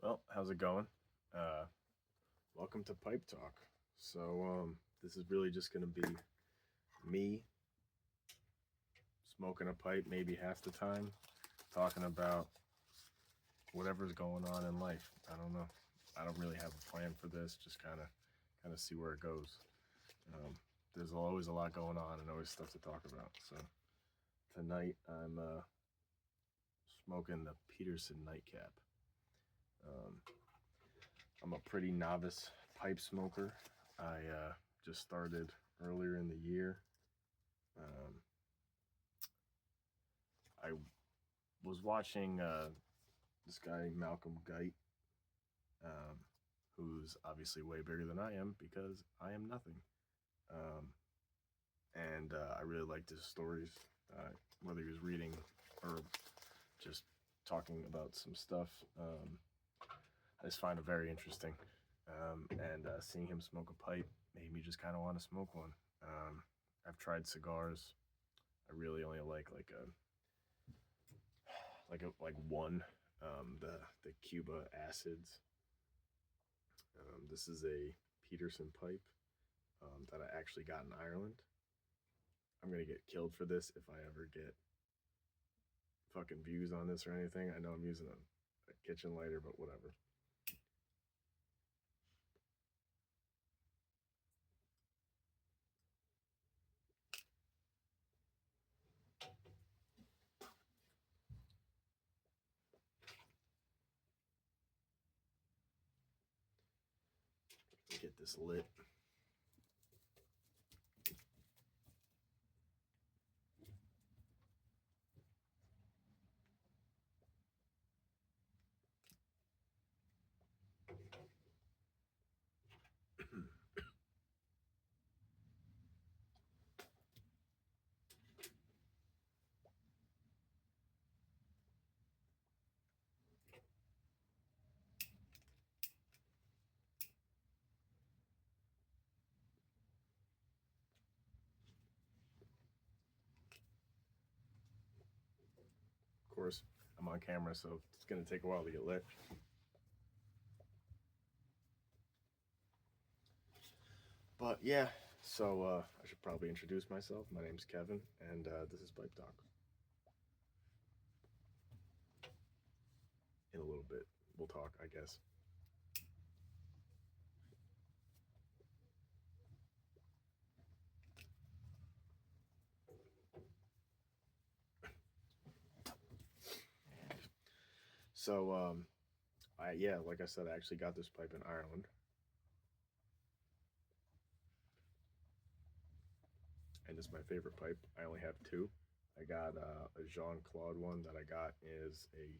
Well, how's it going? Uh, Welcome to Pipe Talk. This is really just gonna be me smoking a pipe, maybe half the time, talking about whatever's going on in life. I don't know. I don't really have a plan for this. Just kind of see where it goes. Um, there's always a lot going on and always stuff to talk about. So tonight I'm smoking the Peterson nightcap. Um, I'm a pretty novice pipe smoker. I just started earlier in the year. Um, I was watching this guy, Malcolm Geit, um, who's obviously way bigger than I am because I am nothing. Um, and I really liked his stories, whether he was reading or just talking about some stuff. I just find it very interesting. And seeing him smoke a pipe made me just kind of want to smoke one. I've tried cigars. I really only like one, the Cuba acids. This is a Peterson pipe that I actually got in Ireland. I'm gonna get killed for this if I ever get fucking views on this or anything. I know I'm using a kitchen lighter, but whatever. Get this lit. Of course, I'm on camera, so it's gonna take a while to get lit. But yeah, I should probably introduce myself. My name's Kevin, and this is Pipe Talk. In a little bit, we'll talk, I guess. So, like I said, I actually got this pipe in Ireland, and it's my favorite pipe. I only have two. I got a Jean Claude one that I got is a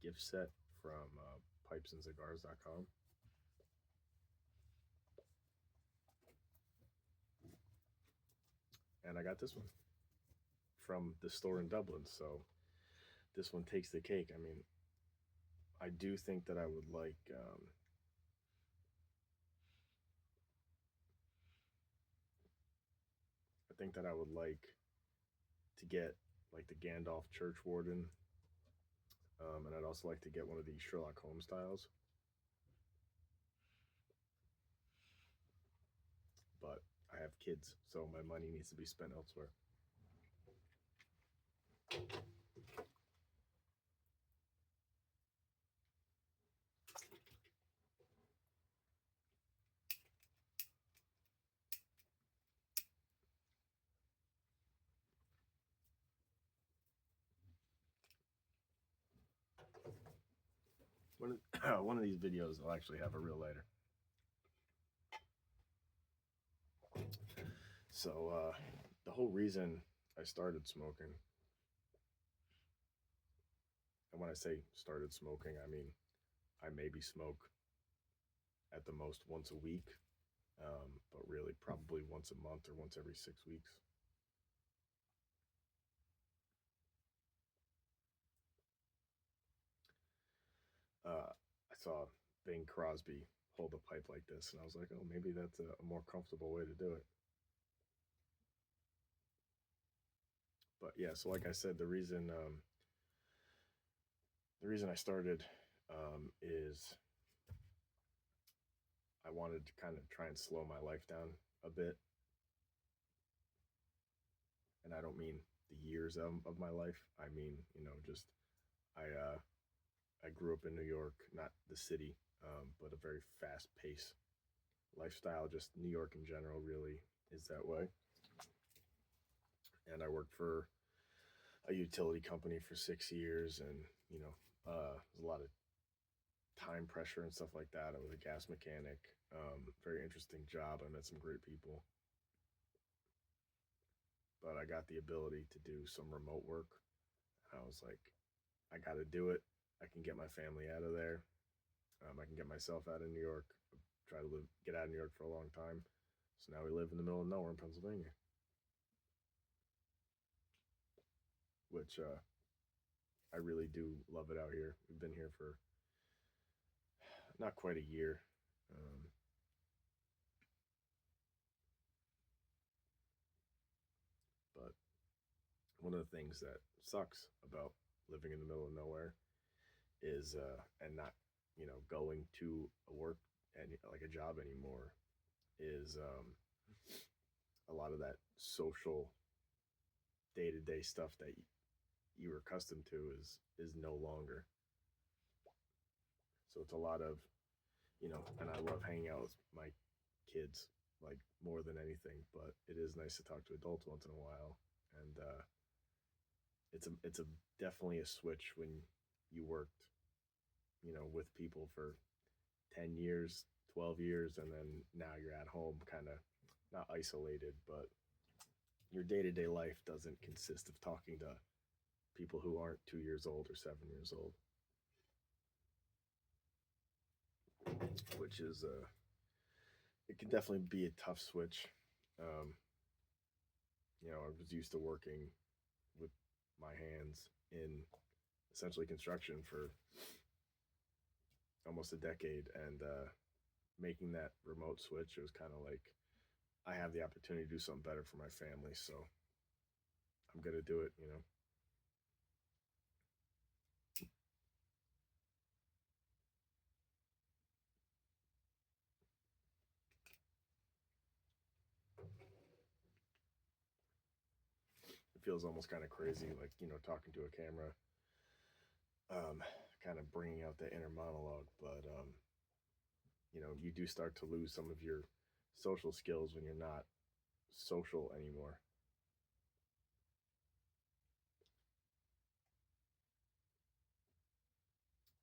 gift set from pipesandcigars.com. And I got this one from the store in Dublin. So this one takes the cake. I mean, I do think that I would like. I think that I would like to get like the Gandalf Church Warden, and I'd also like to get one of these Sherlock Holmes styles. But I have kids, so my money needs to be spent elsewhere. One of these videos, I'll actually have a real lighter. So the whole reason I started smoking, and when I say started smoking, I mean I maybe smoke at the most once a week, but really probably once a month or once every 6 weeks. I saw Bing Crosby hold a pipe like this, and I was like, oh, maybe that's a more comfortable way to do it. But yeah, so like I said, the reason I started is I wanted to kind of try and slow my life down a bit. And I don't mean the years of my life. I mean, just I I grew up in New York, not the city, but a very fast pace lifestyle. Just New York in general really is that way. And I worked for a utility company for 6 years, and there's a lot of time pressure and stuff like that. I was a gas mechanic. Very interesting job. I met some great people, but I got the ability to do some remote work. And I was like, I got to do it. I can get my family out of there. I can get myself out of New York. Try to get out of New York for a long time. So now we live in the middle of nowhere in Pennsylvania, which I really do love it out here. We've been here for not quite a year. Um, but one of the things that sucks about living in the middle of nowhere is and not going to a work and like a job anymore is a lot of that social day-to-day stuff that you were accustomed to is no longer. So it's a lot of and I love hanging out with my kids like more than anything, but it is nice to talk to adults once in a while. And it's a definitely a switch when you worked with people for 10 years, 12 years, and then now you're at home, kind of not isolated, but your day-to-day life doesn't consist of talking to people who aren't 2 years old or 7 years old, which is it can definitely be a tough switch. um, I was used to working with my hands in essentially construction for almost a decade, and making that remote switch, it was kind of like I have the opportunity to do something better for my family, so I'm gonna do it. It feels almost kind of crazy, like talking to a camera, um, kind of bringing out the inner monologue, but you do start to lose some of your social skills when you're not social anymore.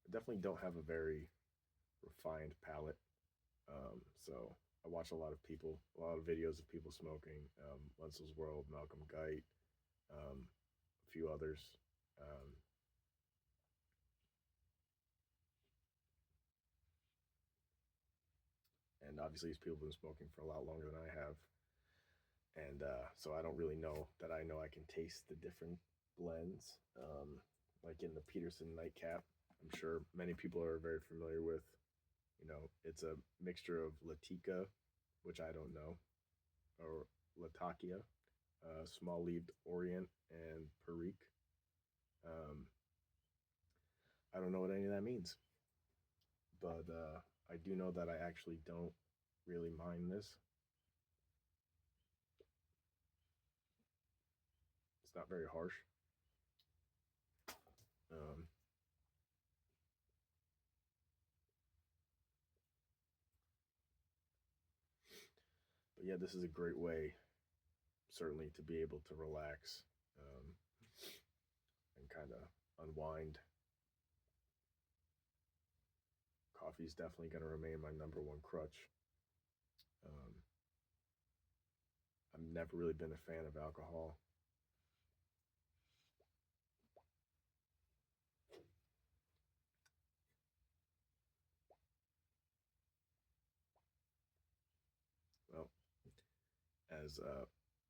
I definitely don't have a very refined palate. So I watch a lot of videos of people smoking. Wenzel's World, Malcolm Geit, a few others. Um, and obviously, these people have been smoking for a lot longer than I have. And so I don't really know that I know I can taste the different blends. Like in the Peterson Nightcap, I'm sure many people are very familiar with. It's a mixture of Latika, which I don't know, or Latakia, small leaved Orient, and Perique. Um, I don't know what any of that means, but I do know that I actually don't really mind this. It's not very harsh. Um, but yeah, this is a great way, certainly, to be able to relax, and kind of unwind. Coffee is definitely going to remain my number one crutch. Um, I've never really been a fan of alcohol. Well, as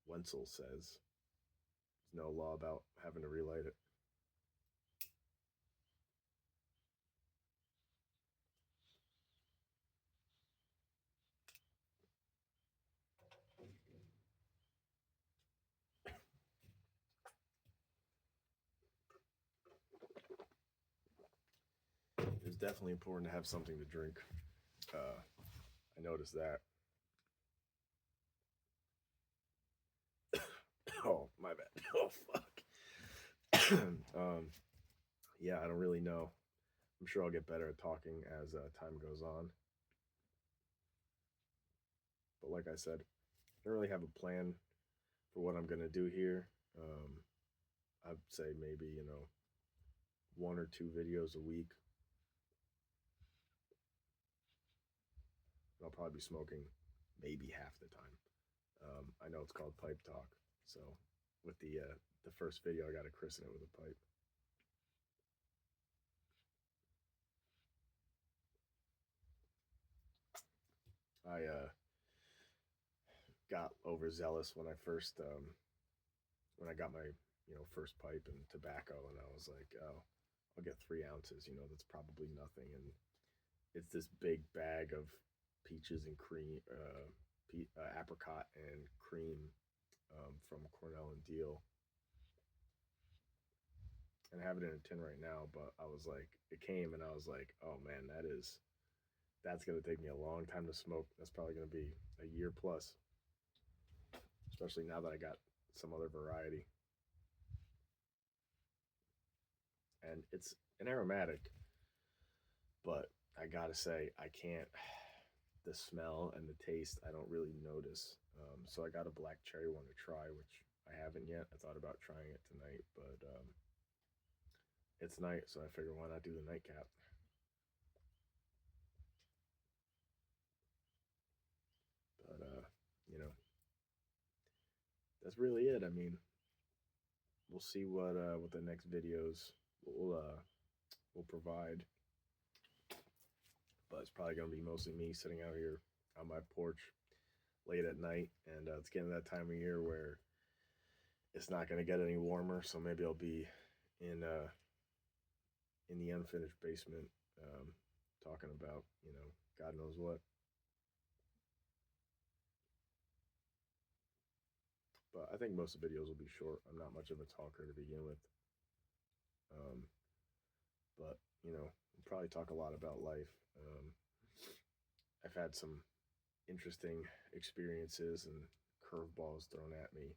Wenzel says, there's no law about having to relight it. There's definitely important to have something to drink. I noticed that. Oh, my bad. Oh, fuck. Yeah, I don't really know. I'm sure I'll get better at talking as time goes on. But like I said, I don't really have a plan for what I'm gonna do here. I'd say maybe one or two videos a week. I'll probably be smoking maybe half the time. I know it's called pipe talk, so with the first video, I got to christen it with a pipe. I got overzealous when I got my first pipe and tobacco, and I was like, oh, I'll get 3 ounces. That's probably nothing, and it's this big bag of peaches and cream, apricot and cream from Cornell and Deal, and I have it in a tin right now. But I was like, it came, and I was like, oh man, that's gonna take me a long time to smoke. That's probably gonna be a year plus, especially now that I got some other variety. And it's an aromatic, but I gotta say, I can't. The smell and the taste, I don't really notice. So I got a black cherry one to try, which I haven't yet. I thought about trying it tonight, but it's night, so I figured why not do the nightcap. But you know, that's really it. I mean, we'll see what the next videos will provide. But it's probably gonna be mostly me sitting out here on my porch late at night, and it's getting that time of year where it's not gonna get any warmer. So maybe I'll be in uh, in the unfinished basement, talking about God knows what. But I think most of the videos will be short. I'm not much of a talker to begin with, um, but we'll probably talk a lot about life. I've had some interesting experiences and curveballs thrown at me.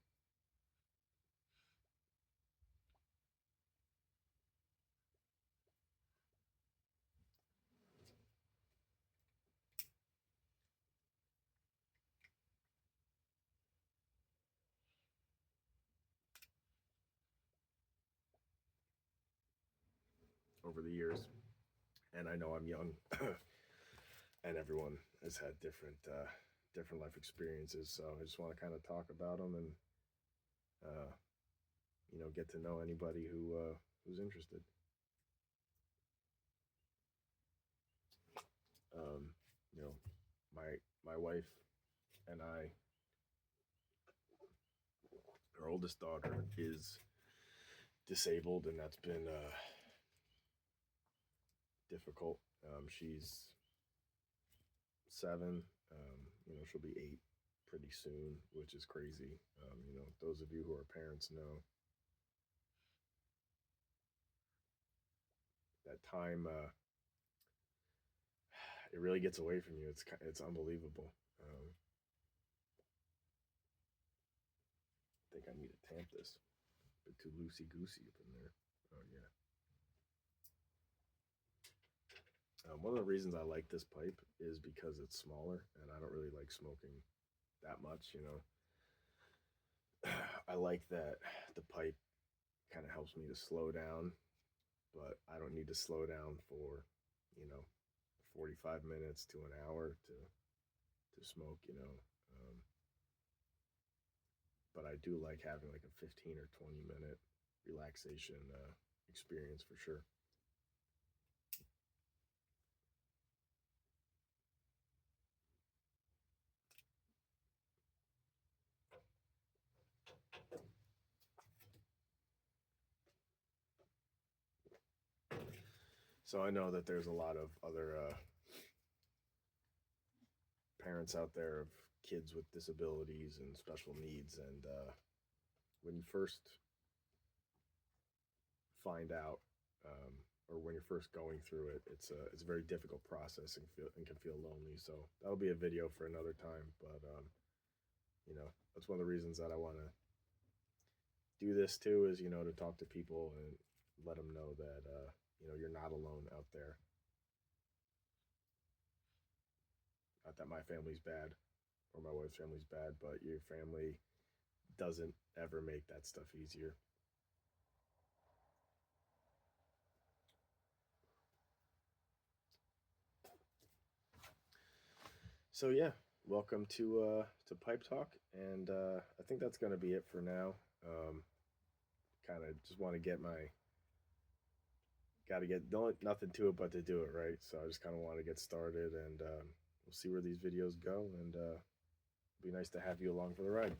Over the years, and I know I'm young, and everyone has had different life experiences. So I just want to kind of talk about them and uh, get to know anybody who's interested. Um, you know, my wife and I, her oldest daughter is disabled, and that's been difficult. She's 7. She'll be 8 pretty soon, which is crazy. Those of you who are parents know that time. It really gets away from you. It's unbelievable. I think I need to tamp this. A bit too loosey goosey up in there. Oh yeah. One of the reasons I like this pipe is because it's smaller, and I don't really like smoking that much. I like that the pipe kind of helps me to slow down, but I don't need to slow down for, you know, 45 minutes to an hour to smoke. But I do like having like a 15 or 20-minute relaxation experience for sure. So I know that there's a lot of other parents out there of kids with disabilities and special needs, and when you first find out, or when you're first going through it, it's a very difficult process and can feel lonely. So that'll be a video for another time. But that's one of the reasons that I want to do this too, is to talk to people and let them know that you're not alone out there. Not that my family's bad or my wife's family's bad, but your family doesn't ever make that stuff easier. So yeah, welcome to Pipe Talk, and I think that's gonna be it for now. Kind of just want to get my got to get nothing to it but to do it, right? So I just kind of want to get started, and we'll see where these videos go, and be nice to have you along for the ride.